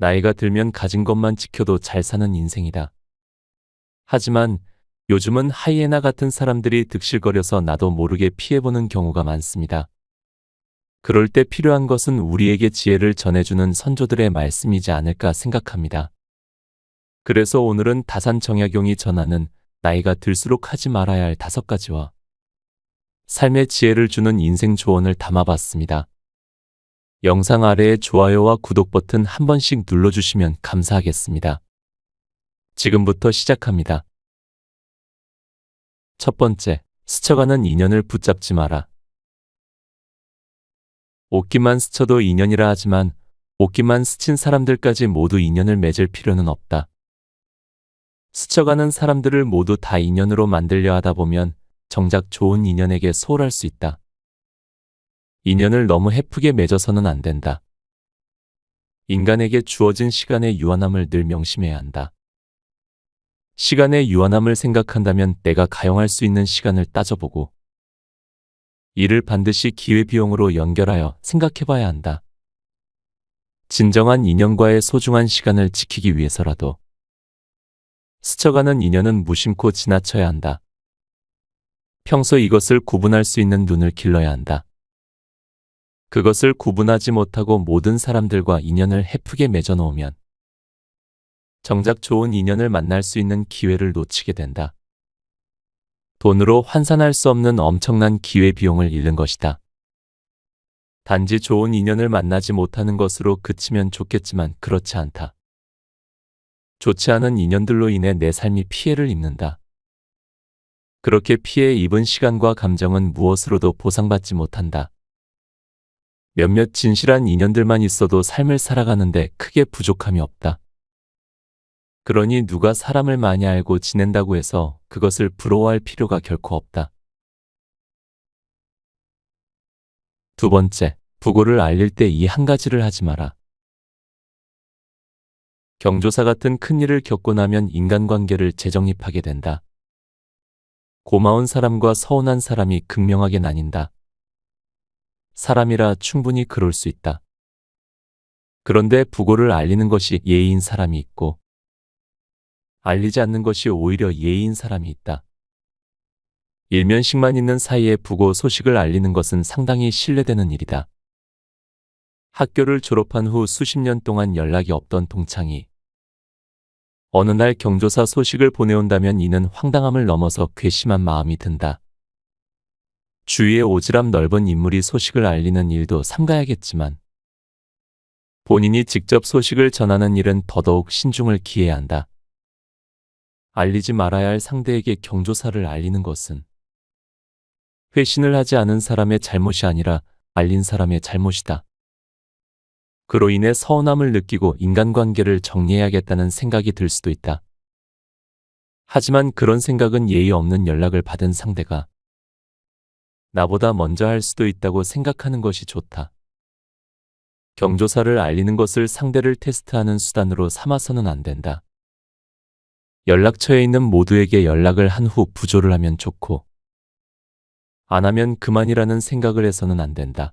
나이가 들면 가진 것만 지켜도 잘 사는 인생이다. 하지만 요즘은 하이에나 같은 사람들이 득실거려서 나도 모르게 피해보는 경우가 많습니다. 그럴 때 필요한 것은 우리에게 지혜를 전해주는 선조들의 말씀이지 않을까 생각합니다. 그래서 오늘은 다산정약용이 전하는 나이가 들수록 하지 말아야 할 5가지와 삶의 지혜를 주는 인생 조언을 담아봤습니다. 영상 아래에 좋아요와 구독 버튼 한 번씩 눌러주시면 감사하겠습니다. 지금부터 시작합니다. 첫 번째, 스쳐가는 인연을 붙잡지 마라. 옷깃만 스쳐도 인연이라 하지만 옷깃만 스친 사람들까지 모두 인연을 맺을 필요는 없다. 스쳐가는 사람들을 모두 다 인연으로 만들려 하다 보면 정작 좋은 인연에게 소홀할 수 있다. 인연을 너무 헤프게 맺어서는 안 된다. 인간에게 주어진 시간의 유한함을 늘 명심해야 한다. 시간의 유한함을 생각한다면 내가 가용할 수 있는 시간을 따져보고 이를 반드시 기회비용으로 연결하여 생각해봐야 한다. 진정한 인연과의 소중한 시간을 지키기 위해서라도 스쳐가는 인연은 무심코 지나쳐야 한다. 평소 이것을 구분할 수 있는 눈을 길러야 한다. 그것을 구분하지 못하고 모든 사람들과 인연을 헤프게 맺어놓으면 정작 좋은 인연을 만날 수 있는 기회를 놓치게 된다. 돈으로 환산할 수 없는 엄청난 기회비용을 잃는 것이다. 단지 좋은 인연을 만나지 못하는 것으로 그치면 좋겠지만 그렇지 않다. 좋지 않은 인연들로 인해 내 삶이 피해를 입는다. 그렇게 피해 입은 시간과 감정은 무엇으로도 보상받지 못한다. 몇몇 진실한 인연들만 있어도 삶을 살아가는데 크게 부족함이 없다. 그러니 누가 사람을 많이 알고 지낸다고 해서 그것을 부러워할 필요가 결코 없다. 두 번째, 부고를 알릴 때 이 한 가지를 하지 마라. 경조사 같은 큰일을 겪고 나면 인간관계를 재정립하게 된다. 고마운 사람과 서운한 사람이 극명하게 나뉜다. 사람이라 충분히 그럴 수 있다. 그런데 부고를 알리는 것이 예의인 사람이 있고 알리지 않는 것이 오히려 예의인 사람이 있다. 일면식만 있는 사이에 부고 소식을 알리는 것은 상당히 신뢰되는 일이다. 학교를 졸업한 후 수십 년 동안 연락이 없던 동창이 어느 날 경조사 소식을 보내온다면 이는 황당함을 넘어서 괘씸한 마음이 든다. 주위에 오지랖 넓은 인물이 소식을 알리는 일도 삼가야겠지만 본인이 직접 소식을 전하는 일은 더더욱 신중을 기해야 한다. 알리지 말아야 할 상대에게 경조사를 알리는 것은 회신을 하지 않은 사람의 잘못이 아니라 알린 사람의 잘못이다. 그로 인해 서운함을 느끼고 인간관계를 정리해야겠다는 생각이 들 수도 있다. 하지만 그런 생각은 예의 없는 연락을 받은 상대가 나보다 먼저 할 수도 있다고 생각하는 것이 좋다. 경조사를 알리는 것을 상대를 테스트하는 수단으로 삼아서는 안 된다. 연락처에 있는 모두에게 연락을 한 후 부조를 하면 좋고 안 하면 그만이라는 생각을 해서는 안 된다.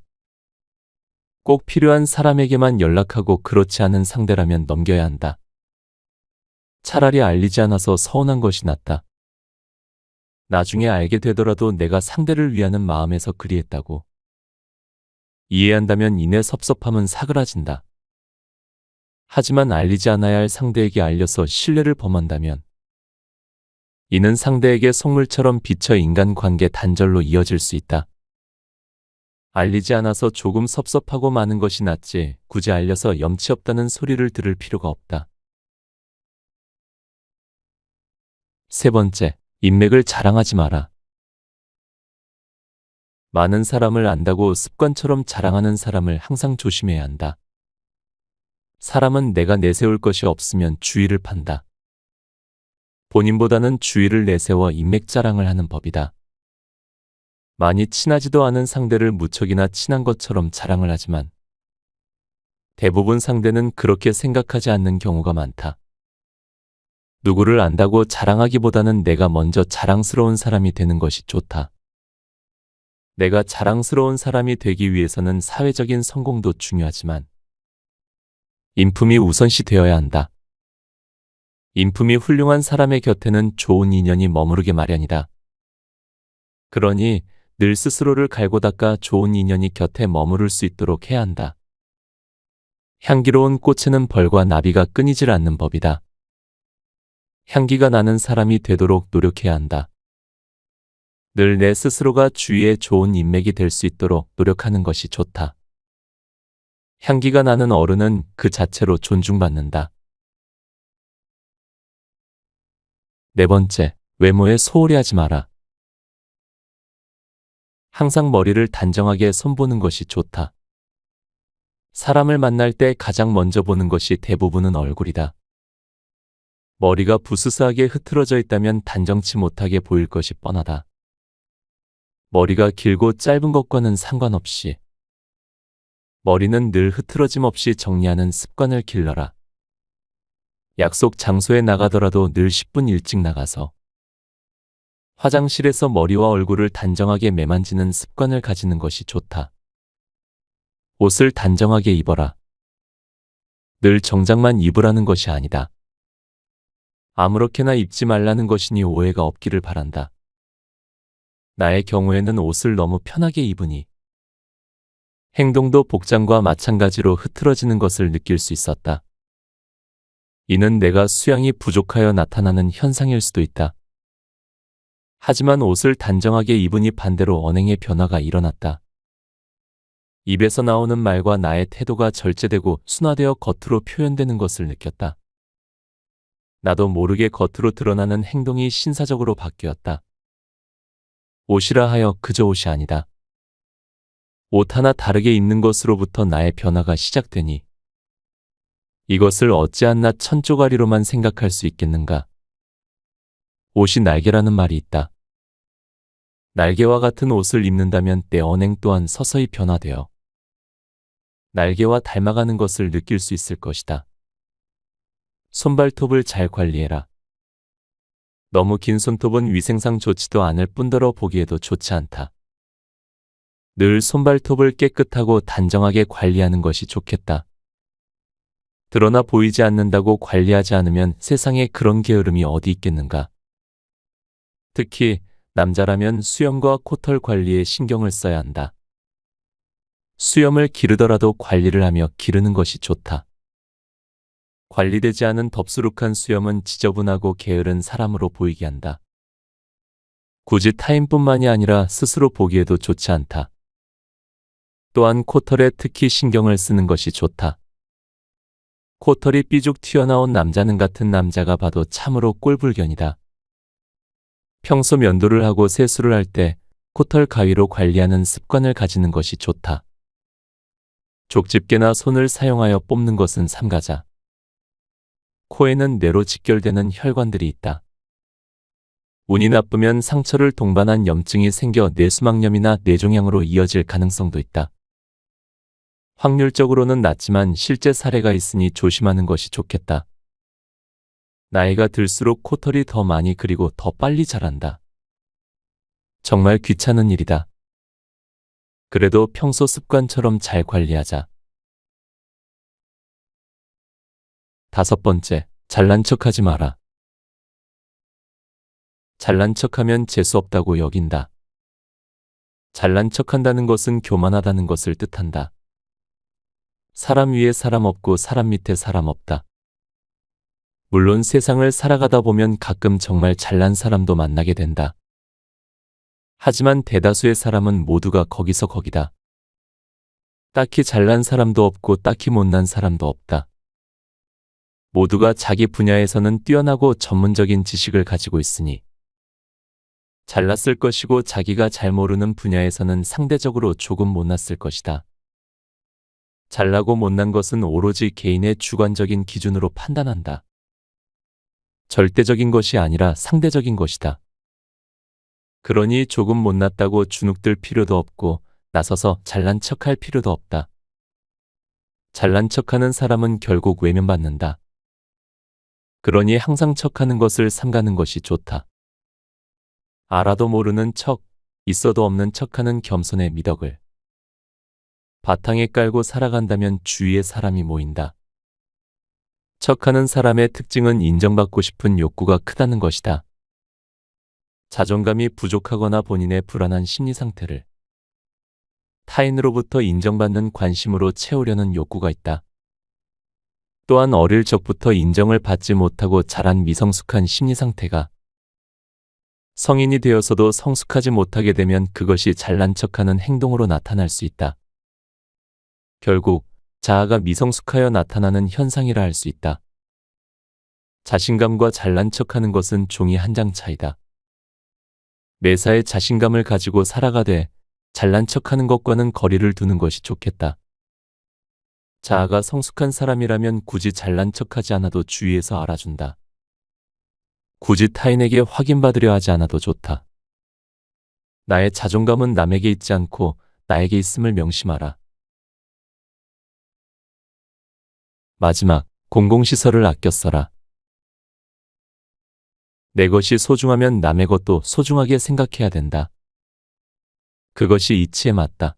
꼭 필요한 사람에게만 연락하고 그렇지 않은 상대라면 넘겨야 한다. 차라리 알리지 않아서 서운한 것이 낫다. 나중에 알게 되더라도 내가 상대를 위하는 마음에서 그리했다고 이해한다면 이내 섭섭함은 사그라진다. 하지만 알리지 않아야 할 상대에게 알려서 신뢰를 범한다면 이는 상대에게 속물처럼 비쳐 인간관계 단절로 이어질 수 있다. 알리지 않아서 조금 섭섭하고 마는 것이 낫지 굳이 알려서 염치 없다는 소리를 들을 필요가 없다. 세 번째, 인맥을 자랑하지 마라. 많은 사람을 안다고 습관처럼 자랑하는 사람을 항상 조심해야 한다. 사람은 내가 내세울 것이 없으면 주의를 판다. 본인보다는 주의를 내세워 인맥 자랑을 하는 법이다. 많이 친하지도 않은 상대를 무척이나 친한 것처럼 자랑을 하지만 대부분 상대는 그렇게 생각하지 않는 경우가 많다. 누구를 안다고 자랑하기보다는 내가 먼저 자랑스러운 사람이 되는 것이 좋다. 내가 자랑스러운 사람이 되기 위해서는 사회적인 성공도 중요하지만 인품이 우선시 되어야 한다. 인품이 훌륭한 사람의 곁에는 좋은 인연이 머무르게 마련이다. 그러니 늘 스스로를 갈고 닦아 좋은 인연이 곁에 머무를 수 있도록 해야 한다. 향기로운 꽃에는 벌과 나비가 끊이질 않는 법이다. 향기가 나는 사람이 되도록 노력해야 한다. 늘 내 스스로가 주위에 좋은 인맥이 될 수 있도록 노력하는 것이 좋다. 향기가 나는 어른은 그 자체로 존중받는다. 네 번째, 외모에 소홀히 하지 마라. 항상 머리를 단정하게 손보는 것이 좋다. 사람을 만날 때 가장 먼저 보는 것이 대부분은 얼굴이다. 머리가 부스스하게 흐트러져 있다면 단정치 못하게 보일 것이 뻔하다. 머리가 길고 짧은 것과는 상관없이 머리는 늘 흐트러짐 없이 정리하는 습관을 길러라. 약속 장소에 나가더라도 늘 10분 일찍 나가서 화장실에서 머리와 얼굴을 단정하게 매만지는 습관을 가지는 것이 좋다. 옷을 단정하게 입어라. 늘 정장만 입으라는 것이 아니다. 아무렇게나 입지 말라는 것이니 오해가 없기를 바란다. 나의 경우에는 옷을 너무 편하게 입으니 행동도 복장과 마찬가지로 흐트러지는 것을 느낄 수 있었다. 이는 내가 수양이 부족하여 나타나는 현상일 수도 있다. 하지만 옷을 단정하게 입으니 반대로 언행의 변화가 일어났다. 입에서 나오는 말과 나의 태도가 절제되고 순화되어 겉으로 표현되는 것을 느꼈다. 나도 모르게 겉으로 드러나는 행동이 신사적으로 바뀌었다. 옷이라 하여 그저 옷이 아니다. 옷 하나 다르게 입는 것으로부터 나의 변화가 시작되니 이것을 어찌한나 천조가리로만 생각할 수 있겠는가. 옷이 날개라는 말이 있다. 날개와 같은 옷을 입는다면 내 언행 또한 서서히 변화되어 날개와 닮아가는 것을 느낄 수 있을 것이다. 손발톱을 잘 관리해라. 너무 긴 손톱은 위생상 좋지도 않을 뿐더러 보기에도 좋지 않다. 늘 손발톱을 깨끗하고 단정하게 관리하는 것이 좋겠다. 드러나 보이지 않는다고 관리하지 않으면 세상에 그런 게으름이 어디 있겠는가. 특히 남자라면 수염과 코털 관리에 신경을 써야 한다. 수염을 기르더라도 관리를 하며 기르는 것이 좋다. 관리되지 않은 덥수룩한 수염은 지저분하고 게으른 사람으로 보이게 한다. 굳이 타인뿐만이 아니라 스스로 보기에도 좋지 않다. 또한 코털에 특히 신경을 쓰는 것이 좋다. 코털이 삐죽 튀어나온 남자는 같은 남자가 봐도 참으로 꼴불견이다. 평소 면도를 하고 세수를 할 때 코털 가위로 관리하는 습관을 가지는 것이 좋다. 족집게나 손을 사용하여 뽑는 것은 삼가자. 코에는 뇌로 직결되는 혈관들이 있다. 운이 나쁘면 상처를 동반한 염증이 생겨 뇌수막염이나 뇌종양으로 이어질 가능성도 있다. 확률적으로는 낮지만 실제 사례가 있으니 조심하는 것이 좋겠다. 나이가 들수록 코털이 더 많이 그리고 더 빨리 자란다. 정말 귀찮은 일이다. 그래도 평소 습관처럼 잘 관리하자. 5번째, 잘난 척하지 마라. 잘난 척하면 재수없다고 여긴다. 잘난 척한다는 것은 교만하다는 것을 뜻한다. 사람 위에 사람 없고 사람 밑에 사람 없다. 물론 세상을 살아가다 보면 가끔 정말 잘난 사람도 만나게 된다. 하지만 대다수의 사람은 모두가 거기서 거기다. 딱히 잘난 사람도 없고 딱히 못난 사람도 없다. 모두가 자기 분야에서는 뛰어나고 전문적인 지식을 가지고 있으니 잘났을 것이고 자기가 잘 모르는 분야에서는 상대적으로 조금 못났을 것이다. 잘나고 못난 것은 오로지 개인의 주관적인 기준으로 판단한다. 절대적인 것이 아니라 상대적인 것이다. 그러니 조금 못났다고 주눅들 필요도 없고 나서서 잘난 척할 필요도 없다. 잘난 척하는 사람은 결국 외면받는다. 그러니 항상 척하는 것을 삼가는 것이 좋다. 알아도 모르는 척, 있어도 없는 척하는 겸손의 미덕을 바탕에 깔고 살아간다면 주위에 사람이 모인다. 척하는 사람의 특징은 인정받고 싶은 욕구가 크다는 것이다. 자존감이 부족하거나 본인의 불안한 심리 상태를 타인으로부터 인정받는 관심으로 채우려는 욕구가 있다. 또한 어릴 적부터 인정을 받지 못하고 자란 미성숙한 심리 상태가 성인이 되어서도 성숙하지 못하게 되면 그것이 잘난 척하는 행동으로 나타날 수 있다. 결국 자아가 미성숙하여 나타나는 현상이라 할 수 있다. 자신감과 잘난 척하는 것은 종이 한 장 차이다. 매사에 자신감을 가지고 살아가되 잘난 척하는 것과는 거리를 두는 것이 좋겠다. 자아가 성숙한 사람이라면 굳이 잘난 척하지 않아도 주위에서 알아준다. 굳이 타인에게 확인받으려 하지 않아도 좋다. 나의 자존감은 남에게 있지 않고 나에게 있음을 명심하라. 마지막, 공공시설을 아껴 써라. 내 것이 소중하면 남의 것도 소중하게 생각해야 된다. 그것이 이치에 맞다.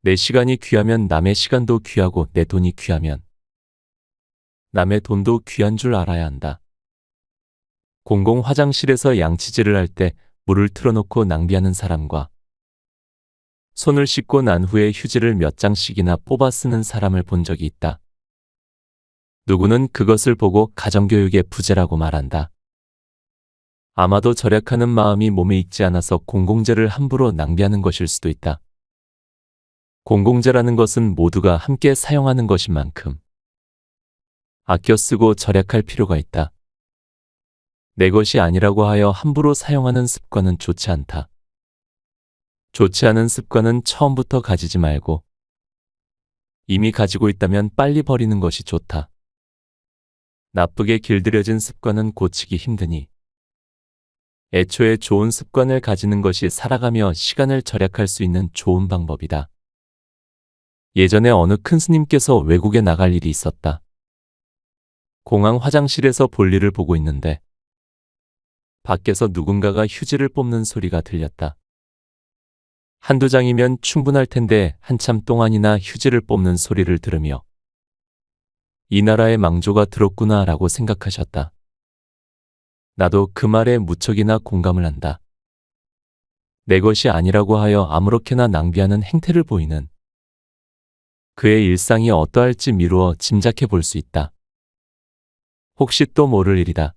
내 시간이 귀하면 남의 시간도 귀하고 내 돈이 귀하면 남의 돈도 귀한 줄 알아야 한다. 공공 화장실에서 양치질을 할 때 물을 틀어놓고 낭비하는 사람과 손을 씻고 난 후에 휴지를 몇 장씩이나 뽑아 쓰는 사람을 본 적이 있다. 누구는 그것을 보고 가정교육의 부재라고 말한다. 아마도 절약하는 마음이 몸에 익지 않아서 공공재를 함부로 낭비하는 것일 수도 있다. 공공재라는 것은 모두가 함께 사용하는 것인 만큼 아껴 쓰고 절약할 필요가 있다. 내 것이 아니라고 하여 함부로 사용하는 습관은 좋지 않다. 좋지 않은 습관은 처음부터 가지지 말고 이미 가지고 있다면 빨리 버리는 것이 좋다. 나쁘게 길들여진 습관은 고치기 힘드니 애초에 좋은 습관을 가지는 것이 살아가며 시간을 절약할 수 있는 좋은 방법이다. 예전에 어느 큰 스님께서 외국에 나갈 일이 있었다. 공항 화장실에서 볼일을 보고 있는데 밖에서 누군가가 휴지를 뽑는 소리가 들렸다. 한두 장이면 충분할 텐데 한참 동안이나 휴지를 뽑는 소리를 들으며 이 나라의 망조가 들었구나 라고 생각하셨다. 나도 그 말에 무척이나 공감을 한다. 내 것이 아니라고 하여 아무렇게나 낭비하는 행태를 보이는 그의 일상이 어떠할지 미루어 짐작해 볼 수 있다. 혹시 또 모를 일이다.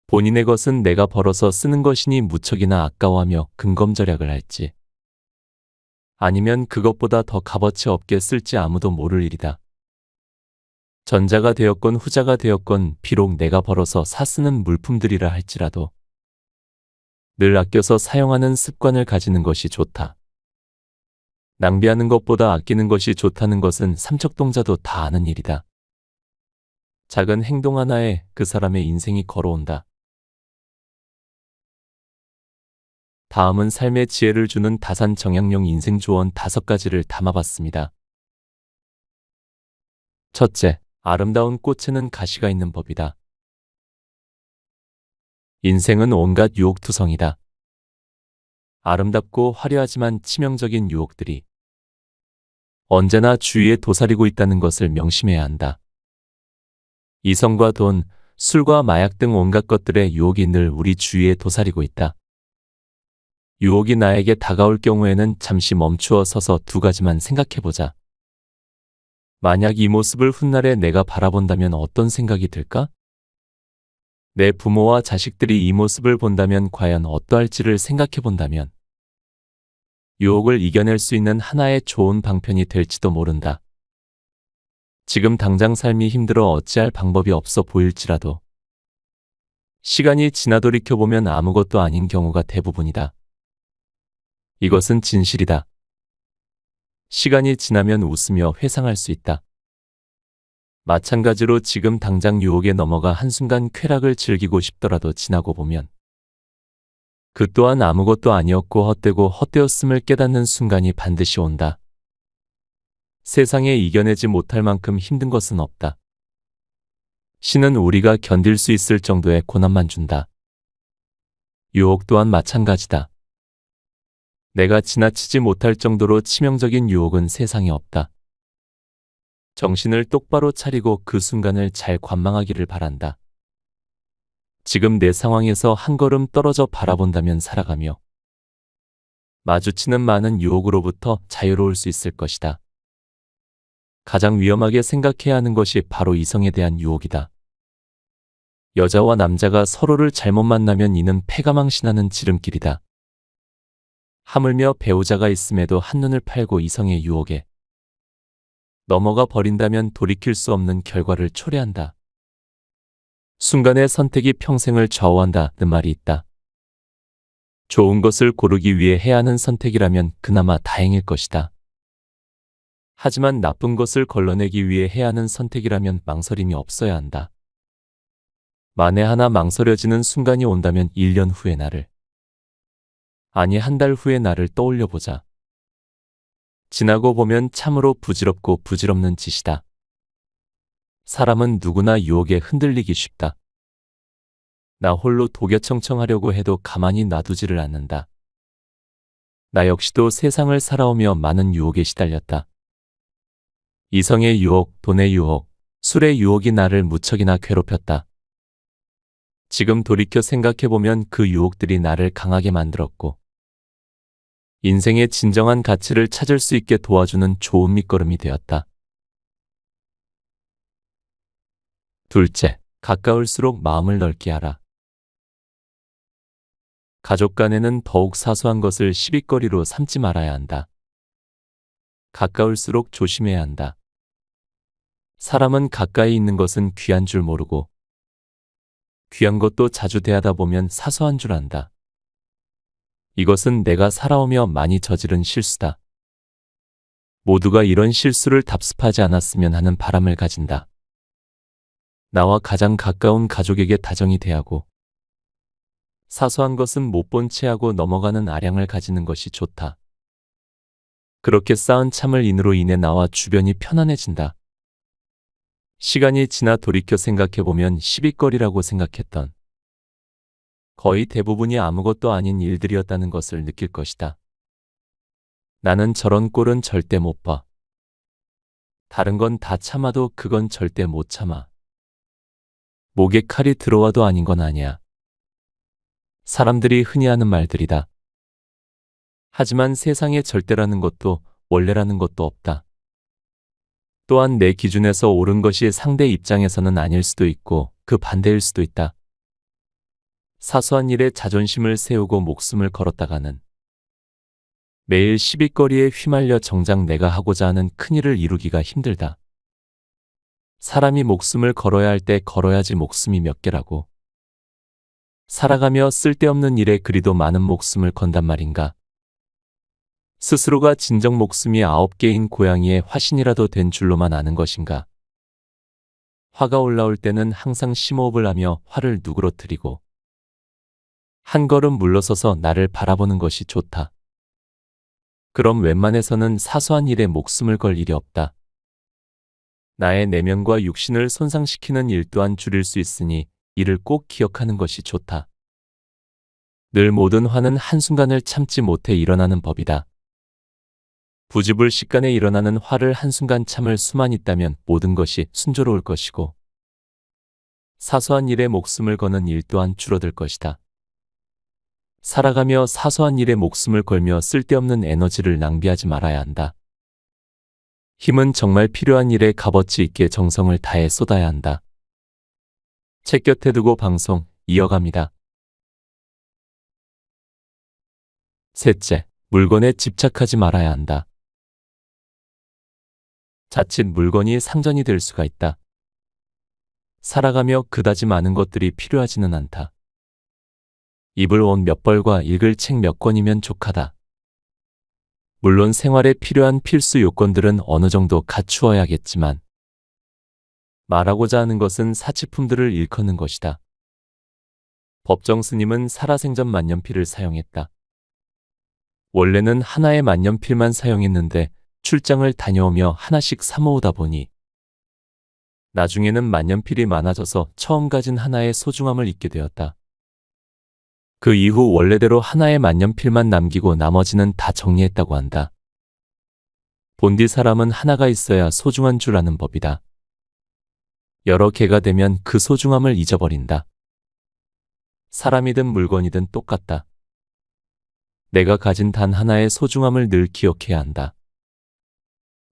본인의 것은 내가 벌어서 쓰는 것이니 무척이나 아까워하며 근검절약을 할지 아니면 그것보다 더 값어치 없게 쓸지 아무도 모를 일이다. 전자가 되었건 후자가 되었건 비록 내가 벌어서 사 쓰는 물품들이라 할지라도 늘 아껴서 사용하는 습관을 가지는 것이 좋다. 낭비하는 것보다 아끼는 것이 좋다는 것은 삼척동자도 다 아는 일이다. 작은 행동 하나에 그 사람의 인생이 걸어온다. 다음은 삶의 지혜를 주는 다산 정약용 인생 조언 5가지를 담아봤습니다. 첫째, 아름다운 꽃에는 가시가 있는 법이다. 인생은 온갖 유혹투성이다. 아름답고 화려하지만 치명적인 유혹들이 언제나 주위에 도사리고 있다는 것을 명심해야 한다. 이성과 돈, 술과 마약 등 온갖 것들의 유혹이 늘 우리 주위에 도사리고 있다. 유혹이 나에게 다가올 경우에는 잠시 멈추어 서서 2가지만 생각해보자. 만약 이 모습을 훗날에 내가 바라본다면 어떤 생각이 들까? 내 부모와 자식들이 이 모습을 본다면 과연 어떠할지를 생각해본다면 유혹을 이겨낼 수 있는 하나의 좋은 방편이 될지도 모른다. 지금 당장 삶이 힘들어 어찌할 방법이 없어 보일지라도 시간이 지나 돌이켜보면 아무것도 아닌 경우가 대부분이다. 이것은 진실이다. 시간이 지나면 웃으며 회상할 수 있다. 마찬가지로 지금 당장 유혹에 넘어가 한순간 쾌락을 즐기고 싶더라도 지나고 보면 그 또한 아무것도 아니었고 헛되고 헛되었음을 깨닫는 순간이 반드시 온다. 세상에 이겨내지 못할 만큼 힘든 것은 없다. 신은 우리가 견딜 수 있을 정도의 고난만 준다. 유혹 또한 마찬가지다. 내가 지나치지 못할 정도로 치명적인 유혹은 세상에 없다. 정신을 똑바로 차리고 그 순간을 잘 관망하기를 바란다. 지금 내 상황에서 한 걸음 떨어져 바라본다면 살아가며 마주치는 많은 유혹으로부터 자유로울 수 있을 것이다. 가장 위험하게 생각해야 하는 것이 바로 이성에 대한 유혹이다. 여자와 남자가 서로를 잘못 만나면 이는 패가망신하는 지름길이다. 하물며 배우자가 있음에도 한눈을 팔고 이성의 유혹에 넘어가 버린다면 돌이킬 수 없는 결과를 초래한다. 순간의 선택이 평생을 좌우한다는 말이 있다. 좋은 것을 고르기 위해 해야 하는 선택이라면 그나마 다행일 것이다. 하지만 나쁜 것을 걸러내기 위해 해야 하는 선택이라면 망설임이 없어야 한다. 만에 하나 망설여지는 순간이 온다면 1년 후의 나를, 아니 한 달 후의 나를 떠올려 보자. 지나고 보면 참으로 부질없고 부질없는 짓이다. 사람은 누구나 유혹에 흔들리기 쉽다. 나 홀로 독야청청하려고 해도 가만히 놔두지를 않는다. 나 역시도 세상을 살아오며 많은 유혹에 시달렸다. 이성의 유혹, 돈의 유혹, 술의 유혹이 나를 무척이나 괴롭혔다. 지금 돌이켜 생각해보면 그 유혹들이 나를 강하게 만들었고 인생의 진정한 가치를 찾을 수 있게 도와주는 좋은 밑거름이 되었다. 둘째, 가까울수록 마음을 넓게 하라. 가족 간에는 더욱 사소한 것을 시비거리로 삼지 말아야 한다. 가까울수록 조심해야 한다. 사람은 가까이 있는 것은 귀한 줄 모르고 귀한 것도 자주 대하다 보면 사소한 줄 안다. 이것은 내가 살아오며 많이 저지른 실수다. 모두가 이런 실수를 답습하지 않았으면 하는 바람을 가진다. 나와 가장 가까운 가족에게 다정히 대하고 사소한 것은 못 본 채 하고 넘어가는 아량을 가지는 것이 좋다. 그렇게 쌓은 참을 인으로 인해 나와 주변이 편안해진다. 시간이 지나 돌이켜 생각해보면 시비거리라고 생각했던 거의 대부분이 아무것도 아닌 일들이었다는 것을 느낄 것이다. 나는 저런 꼴은 절대 못 봐. 다른 건 다 참아도 그건 절대 못 참아. 목에 칼이 들어와도 아닌 건 아니야. 사람들이 흔히 하는 말들이다. 하지만 세상에 절대라는 것도 원래라는 것도 없다. 또한 내 기준에서 옳은 것이 상대 입장에서는 아닐 수도 있고 그 반대일 수도 있다. 사소한 일에 자존심을 세우고 목숨을 걸었다가는 매일 시비거리에 휘말려 정작 내가 하고자 하는 큰일을 이루기가 힘들다. 사람이 목숨을 걸어야 할 때 걸어야지 목숨이 몇 개라고. 살아가며 쓸데없는 일에 그리도 많은 목숨을 건단 말인가. 스스로가 진정 목숨이 9개인 고양이의 화신이라도 된 줄로만 아는 것인가. 화가 올라올 때는 항상 심호흡을 하며 화를 누그러뜨리고 한 걸음 물러서서 나를 바라보는 것이 좋다. 그럼 웬만해서는 사소한 일에 목숨을 걸 일이 없다. 나의 내면과 육신을 손상시키는 일 또한 줄일 수 있으니 이를 꼭 기억하는 것이 좋다. 늘 모든 화는 한순간을 참지 못해 일어나는 법이다. 부지불식간에 일어나는 화를 한순간 참을 수만 있다면 모든 것이 순조로울 것이고 사소한 일에 목숨을 거는 일 또한 줄어들 것이다. 살아가며 사소한 일에 목숨을 걸며 쓸데없는 에너지를 낭비하지 말아야 한다. 힘은 정말 필요한 일에 값어치 있게 정성을 다해 쏟아야 한다. 책 곁에 두고 방송 이어갑니다. 셋째, 물건에 집착하지 말아야 한다. 자칫 물건이 상전이 될 수가 있다. 살아가며 그다지 많은 것들이 필요하지는 않다. 입을 옷 몇 벌과 읽을 책 몇 권이면 족하다. 물론 생활에 필요한 필수 요건들은 어느 정도 갖추어야겠지만 말하고자 하는 것은 사치품들을 일컫는 것이다. 법정 스님은 살아생전 만년필을 사용했다. 원래는 하나의 만년필만 사용했는데 출장을 다녀오며 하나씩 사모으다 보니 나중에는 만년필이 많아져서 처음 가진 하나의 소중함을 잊게 되었다. 그 이후 원래대로 하나의 만년필만 남기고 나머지는 다 정리했다고 한다. 본디 사람은 하나가 있어야 소중한 줄 아는 법이다. 여러 개가 되면 그 소중함을 잊어버린다. 사람이든 물건이든 똑같다. 내가 가진 단 하나의 소중함을 늘 기억해야 한다.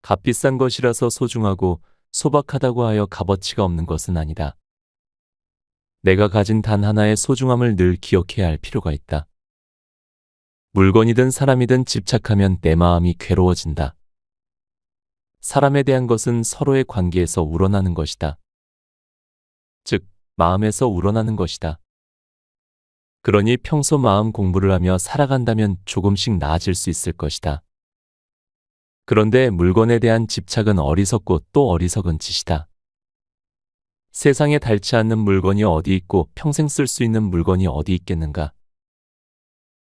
값비싼 것이라서 소중하고 소박하다고 하여 값어치가 없는 것은 아니다. 내가 가진 단 하나의 소중함을 늘 기억해야 할 필요가 있다. 물건이든 사람이든 집착하면 내 마음이 괴로워진다. 사람에 대한 것은 서로의 관계에서 우러나는 것이다. 즉, 마음에서 우러나는 것이다. 그러니 평소 마음 공부를 하며 살아간다면 조금씩 나아질 수 있을 것이다. 그런데 물건에 대한 집착은 어리석고 또 어리석은 짓이다. 세상에 닳지 않는 물건이 어디 있고 평생 쓸 수 있는 물건이 어디 있겠는가?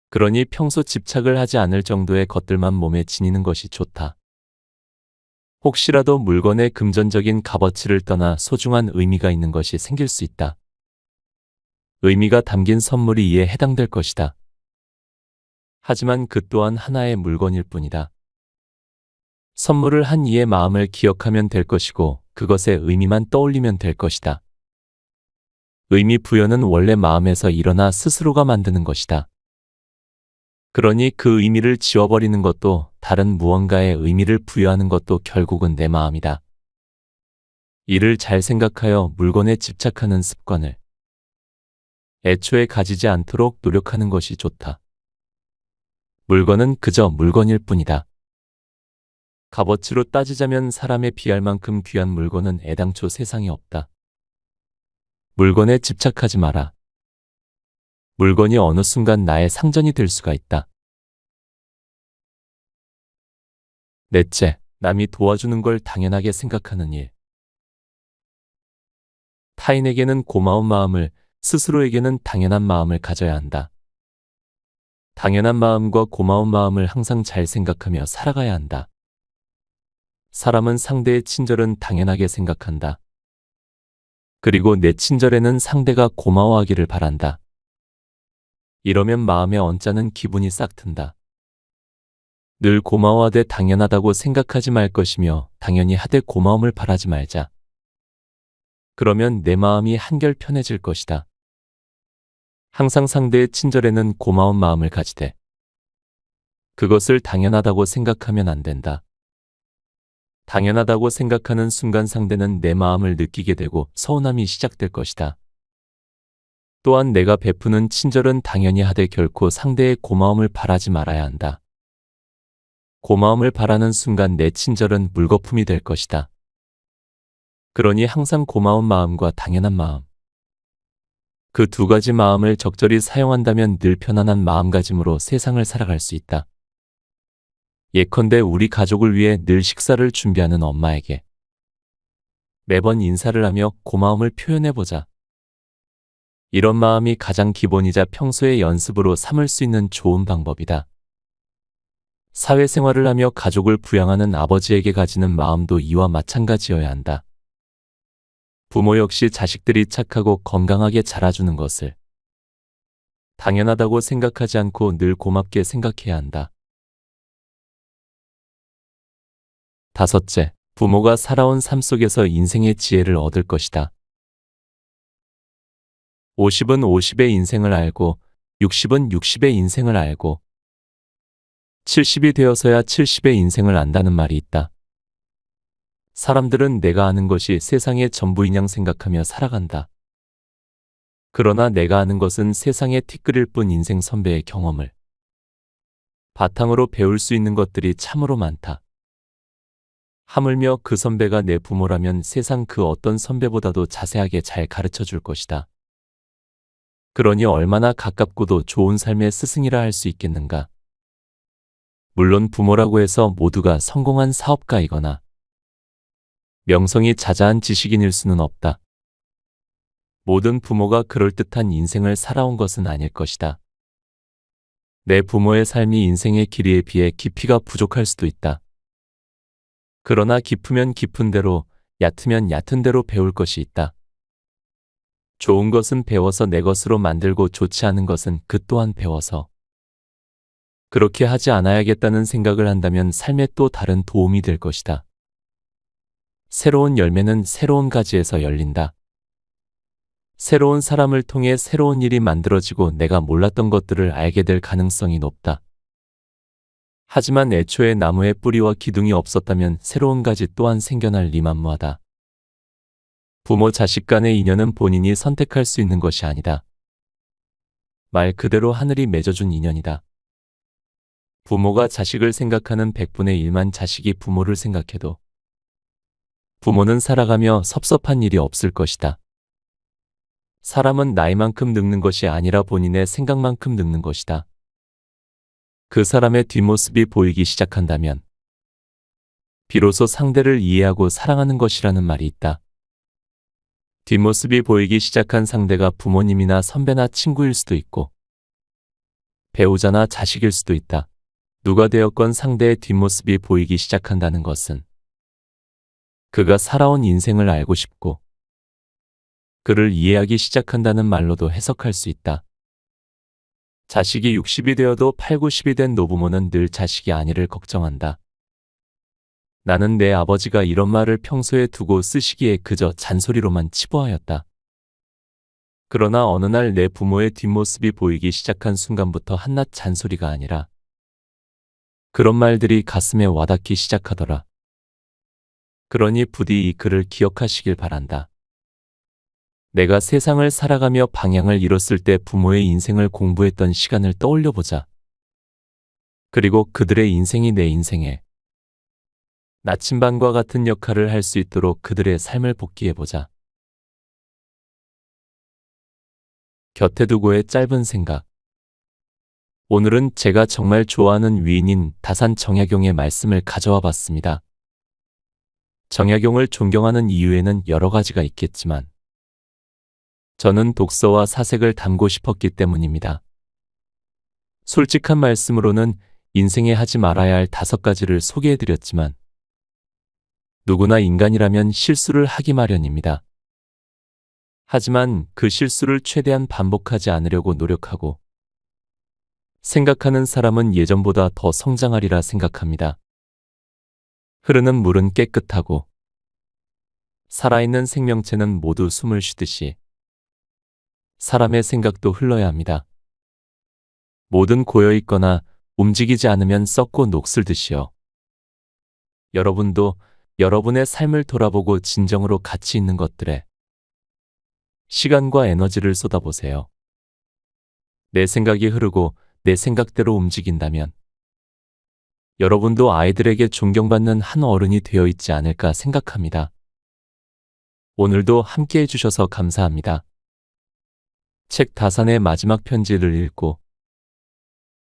그러니 평소 집착을 하지 않을 정도의 것들만 몸에 지니는 것이 좋다. 혹시라도 물건의 금전적인 값어치를 떠나 소중한 의미가 있는 것이 생길 수 있다. 의미가 담긴 선물이 이에 해당될 것이다. 하지만 그 또한 하나의 물건일 뿐이다. 선물을 한 이의 마음을 기억하면 될 것이고 그것의 의미만 떠올리면 될 것이다. 의미 부여는 원래 마음에서 일어나 스스로가 만드는 것이다. 그러니 그 의미를 지워버리는 것도 다른 무언가의 의미를 부여하는 것도 결국은 내 마음이다. 이를 잘 생각하여 물건에 집착하는 습관을 애초에 가지지 않도록 노력하는 것이 좋다. 물건은 그저 물건일 뿐이다. 값어치로 따지자면 사람에 비할 만큼 귀한 물건은 애당초 세상에 없다. 물건에 집착하지 마라. 물건이 어느 순간 나의 상전이 될 수가 있다. 넷째, 남이 도와주는 걸 당연하게 생각하는 일. 타인에게는 고마운 마음을, 스스로에게는 당연한 마음을 가져야 한다. 당연한 마음과 고마운 마음을 항상 잘 생각하며 살아가야 한다. 사람은 상대의 친절은 당연하게 생각한다. 그리고 내 친절에는 상대가 고마워하기를 바란다. 이러면 마음의 언짢은 기분이 싹 튼다. 늘 고마워하되 당연하다고 생각하지 말 것이며 당연히 하되 고마움을 바라지 말자. 그러면 내 마음이 한결 편해질 것이다. 항상 상대의 친절에는 고마운 마음을 가지되 그것을 당연하다고 생각하면 안 된다. 당연하다고 생각하는 순간 상대는 내 마음을 느끼게 되고 서운함이 시작될 것이다. 또한 내가 베푸는 친절은 당연히 하되 결코 상대의 고마움을 바라지 말아야 한다. 고마움을 바라는 순간 내 친절은 물거품이 될 것이다. 그러니 항상 고마운 마음과 당연한 마음, 그 두 가지 마음을 적절히 사용한다면 늘 편안한 마음가짐으로 세상을 살아갈 수 있다. 예컨대 우리 가족을 위해 늘 식사를 준비하는 엄마에게 매번 인사를 하며 고마움을 표현해보자. 이런 마음이 가장 기본이자 평소의 연습으로 삼을 수 있는 좋은 방법이다. 사회생활을 하며 가족을 부양하는 아버지에게 가지는 마음도 이와 마찬가지여야 한다. 부모 역시 자식들이 착하고 건강하게 자라주는 것을 당연하다고 생각하지 않고 늘 고맙게 생각해야 한다. 다섯째, 부모가 살아온 삶 속에서 인생의 지혜를 얻을 것이다. 50은 50의 인생을 알고 60은 60의 인생을 알고 70이 되어서야 70의 인생을 안다는 말이 있다. 사람들은 내가 아는 것이 세상의 전부인 양 생각하며 살아간다. 그러나 내가 아는 것은 세상의 티끌일 뿐 인생 선배의 경험을 바탕으로 배울 수 있는 것들이 참으로 많다. 하물며 그 선배가 내 부모라면 세상 그 어떤 선배보다도 자세하게 잘 가르쳐 줄 것이다. 그러니 얼마나 가깝고도 좋은 삶의 스승이라 할 수 있겠는가. 물론 부모라고 해서 모두가 성공한 사업가이거나 명성이 자자한 지식인일 수는 없다. 모든 부모가 그럴듯한 인생을 살아온 것은 아닐 것이다. 내 부모의 삶이 인생의 길이에 비해 깊이가 부족할 수도 있다. 그러나 깊으면 깊은 대로, 얕으면 얕은 대로 배울 것이 있다. 좋은 것은 배워서 내 것으로 만들고 좋지 않은 것은 그 또한 배워서 그렇게 하지 않아야겠다는 생각을 한다면 삶에 또 다른 도움이 될 것이다. 새로운 열매는 새로운 가지에서 열린다. 새로운 사람을 통해 새로운 일이 만들어지고 내가 몰랐던 것들을 알게 될 가능성이 높다. 하지만 애초에 나무에 뿌리와 기둥이 없었다면 새로운 가지 또한 생겨날 리 만무하다. 부모 자식 간의 인연은 본인이 선택할 수 있는 것이 아니다. 말 그대로 하늘이 맺어준 인연이다. 부모가 자식을 생각하는 100분의 1만 자식이 부모를 생각해도 부모는 살아가며 섭섭한 일이 없을 것이다. 사람은 나이만큼 늙는 것이 아니라 본인의 생각만큼 늙는 것이다. 그 사람의 뒷모습이 보이기 시작한다면 비로소 상대를 이해하고 사랑하는 것이라는 말이 있다. 뒷모습이 보이기 시작한 상대가 부모님이나 선배나 친구일 수도 있고 배우자나 자식일 수도 있다. 누가 되었건 상대의 뒷모습이 보이기 시작한다는 것은 그가 살아온 인생을 알고 싶고 그를 이해하기 시작한다는 말로도 해석할 수 있다. 자식이 60이 되어도 8, 90이 된 노부모는 늘 자식이 아니를 걱정한다. 나는 내 아버지가 이런 말을 평소에 두고 쓰시기에 그저 잔소리로만 치부하였다. 그러나 어느 날 내 부모의 뒷모습이 보이기 시작한 순간부터 한낱 잔소리가 아니라 그런 말들이 가슴에 와닿기 시작하더라. 그러니 부디 이 글을 기억하시길 바란다. 내가 세상을 살아가며 방향을 잃었을 때 부모의 인생을 공부했던 시간을 떠올려보자. 그리고 그들의 인생이 내 인생에 나침반과 같은 역할을 할 수 있도록 그들의 삶을 복기해보자. 곁에 두고의 짧은 생각. 오늘은 제가 정말 좋아하는 위인인 다산 정약용의 말씀을 가져와 봤습니다. 정약용을 존경하는 이유에는 여러 가지가 있겠지만 저는 독서와 사색을 담고 싶었기 때문입니다. 솔직한 말씀으로는 인생에 하지 말아야 할 5가지를 소개해드렸지만 누구나 인간이라면 실수를 하기 마련입니다. 하지만 그 실수를 최대한 반복하지 않으려고 노력하고 생각하는 사람은 예전보다 더 성장하리라 생각합니다. 흐르는 물은 깨끗하고 살아있는 생명체는 모두 숨을 쉬듯이 사람의 생각도 흘러야 합니다. 뭐든 고여있거나 움직이지 않으면 썩고 녹슬듯이요. 여러분도 여러분의 삶을 돌아보고 진정으로 가치 있는 것들에 시간과 에너지를 쏟아보세요. 내 생각이 흐르고 내 생각대로 움직인다면 여러분도 아이들에게 존경받는 한 어른이 되어 있지 않을까 생각합니다. 오늘도 함께 해주셔서 감사합니다. 책 다산의 마지막 편지를 읽고